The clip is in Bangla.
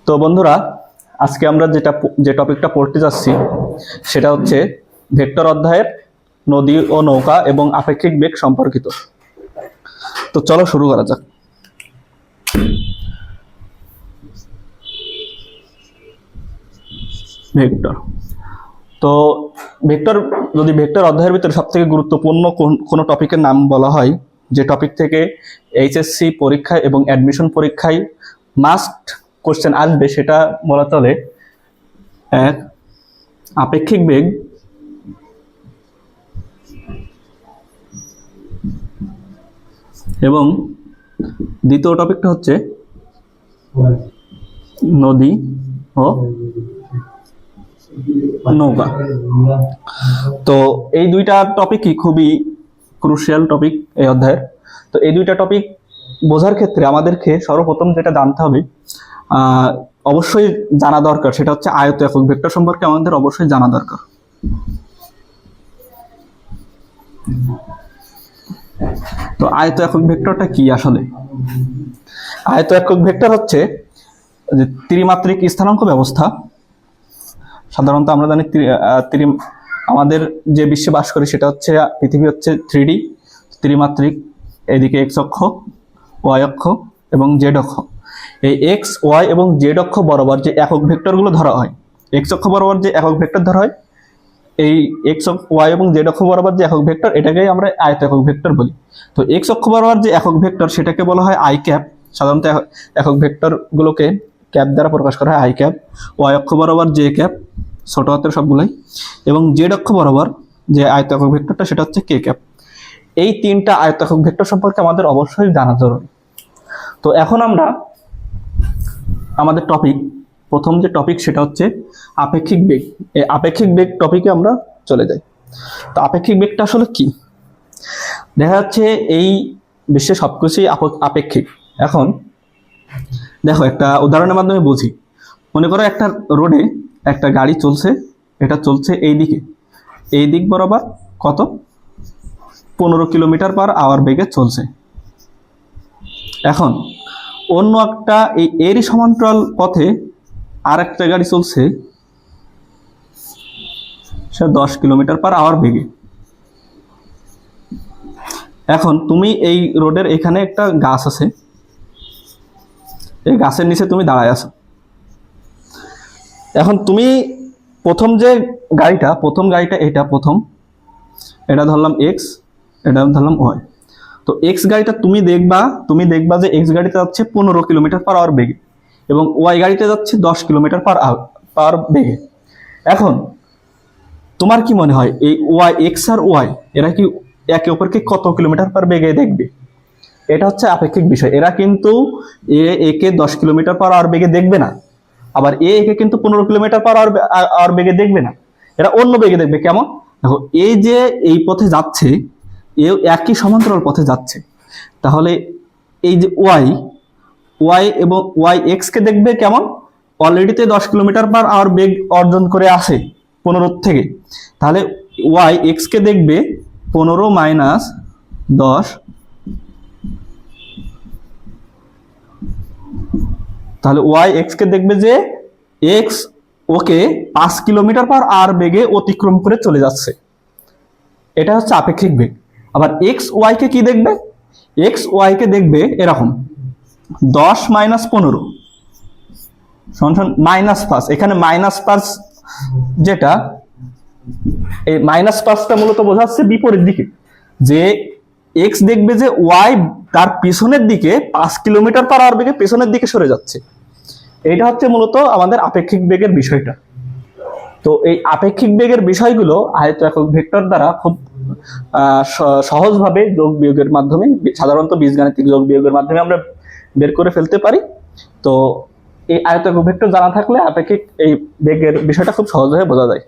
তো বন্ধুরা, আজকে আমরা যে টপিকটা পড়তে যাচ্ছি সেটা হচ্ছে ভেক্টর অধ্যায়ের নদী ও নৌকা এবং আপেক্ষিক বেগ সম্পর্কিত। তো চলো শুরু করা যাক। ভেক্টর। তো যদি ভেক্টর অধ্যায়ের ভিতরে সবথেকে গুরুত্বপূর্ণ কোনো টপিকের নাম বলা হয়, যে টপিক থেকে এইচএসসি পরীক্ষায় এবং অ্যাডমিশন পরীক্ষায় মাস্ট কোশ্চেন আসবে, সেটা বলা চলে এক আপেক্ষিক বেগ এবং দ্বিতীয় টপিকটা হচ্ছে নদী ও নৌকা। তো এই দুইটা টপিকই খুবই ক্রুশিয়াল টপিক এই অধ্যায়ের। তো এই দুইটা টপিক বোঝার ক্ষেত্রে আমাদেরকে সর্বপ্রথম যেটা জানতে হবে, অবশ্যই জানা দরকার, সেটা হচ্ছে আয়ত একক ভেক্টর সম্পর্কে আমাদের অবশ্যই জানা দরকার। তো আয়ত একক ভেক্টরটা কি আসলে? আয়ত একক ভেক্টর হচ্ছে যে ত্রিমাত্রিক স্থানাঙ্ক ব্যবস্থা। সাধারণত আমরা জানি আমাদের যে বিশ্বে বাস করি সেটা হচ্ছে পৃথিবী হচ্ছে 3D ত্রিমাত্রিক। এদিকে এক্স অক্ষ, ওয়াই অক্ষ এবং জেড অক্ষ। এই এক্স, ওয়াই এবং জেড অক্ষ বরাবর যে একক ভেক্টরগুলো ধরা হয়, এক্স অক্ষ বরাবর যে একক ভেক্টর ধরা হয়, এই এক্স ওয়াই এবং জেড অক্ষ বরাবর যে একক ভেক্টর, এটাকেই আমরা আয়ত একক ভেক্টর বলি। তো এক্স অক্ষ বরাবর যে একক ভেক্টর সেটাকে বলা হয় আই ক্যাপ। সাধারণত একক ভেক্টরগুলোকে ক্যাপ দ্বারা প্রকাশ করা হয়, আই ক্যাপ। ওয়াই অক্ষ বরাবর জে ক্যাপ, ছোট হাতের সবগুলাই। এবং জেড অক্ষ বরাবর যে আয়ত একক ভেক্টরটা সেটা হচ্ছে কে ক্যাপ। এই তিনটা আয়ত একক ভেক্টর সম্পর্কে আমাদের অবশ্যই জানা জরুরি। তো এখন আমরা আমাদের প্রথম যে টপিক সেটা হচ্ছে আপেক্ষিক বেগ। এই আপেক্ষিক বেগ টপিকে আমরা চলে যাই। তো আপেক্ষিক বেগটা আসলে কি? দেখা যাচ্ছে এই বিশ্বে সবকিছুই আপেক্ষিক। এখন দেখো, একটা উদাহরণের মাধ্যমে বুঝি। মনে করো একটা রোডে একটা গাড়ি চলছে, এটা চলছে এই দিক বরাবর কত 15 কিলোমিটার পার আওয়ার বেগে চলছে। এখন অন্য একটা এরই সমান্তরাল পথে আর একটা গাড়ি চলছে, সে 10 কিলোমিটার পার আওয়ার বেগে। এখন তুমি এই রোডের এখানে একটা গাছ আছে, এই গাছের নিচে তুমি দাঁড়ায় আছো। এখন তুমি প্রথম গাড়িটা এটা ধরলাম এক্স, এটা ধরলাম ওয়াই। তো এক্স গাড়িটা তুমি দেখবা যে এক্স গাড়িতে যাচ্ছে 15 কিলোমিটার পার আওয়ার বেগে এবং ওয়াই গাড়িতে যাচ্ছে 10 কিলোমিটার পার বেগে। এখন তোমার কি মনে হয় এই এক্স আর ওয়াই এরা কি একে অপরকে কত কিলোমিটার পার বেগে দেখবে? এটা হচ্ছে আপেক্ষিক বিষয়। এরা কিন্তু একে 10 কিলোমিটার পার আওয়ার বেগে দেখবে না, আবার একে কিন্তু 15 কিলোমিটার পার আওয়ার বেগে দেখবে না। এরা অন্য বেগে দেখবে। কেমন? দেখো, এই যে এই পথে যাচ্ছে, এও একই সমান্তরাল পথে যাচ্ছে। তাহলে এই যে ওয়াই এবং ওয়াই এক্স কে দেখবে কেমন? অলরেডিতে 10 কিলোমিটার পার আওয়ার বেগ অর্জন করে আসে 15 থেকে। তাহলে ওয়াই এক্স কে দেখবে 15 মাইনাস 10, তাহলে ওয়াই এক্স কে দেখবে যে এক্স ওকে 5 কিলোমিটার পার আওয়ার বেগে অতিক্রম করে চলে যাচ্ছে। এটা হচ্ছে আপেক্ষিক বেগ। আবার এক্স ওয়াই কে কি দেখবে? এক্স ওয়াই কে দেখবে এরকম 10 মাইনাস 15 সমান -5। এখানে -5 যেটা, এই -5টা মূলত বোঝাচ্ছে বিপরীত দিকে, যে এক্স দেখবে যে ওয়াই তার পিছনের দিকে 5 কিলোমিটার পার আওয়ার বেগে পেছনের দিকে সরে যাচ্ছে। এটা হচ্ছে মূলত আমাদের আপেক্ষিক বেগের বিষয়টা। তো এই আপেক্ষিক বেগের বিষয়গুলো আয়ত একক ভেক্টর দ্বারা খুব সহজভাবে যোগ বিয়োগের মাধ্যমে, সাধারণত বীজগাণিতিক যোগ বিয়োগের মাধ্যমে আমরা বের করে ফেলতে পারি। তো এই আয়ত একক ভেক্টর জানা থাকলে আপেক্ষিক এই বেগের বিষয়টা খুব সহজভাবে বোঝা যায়।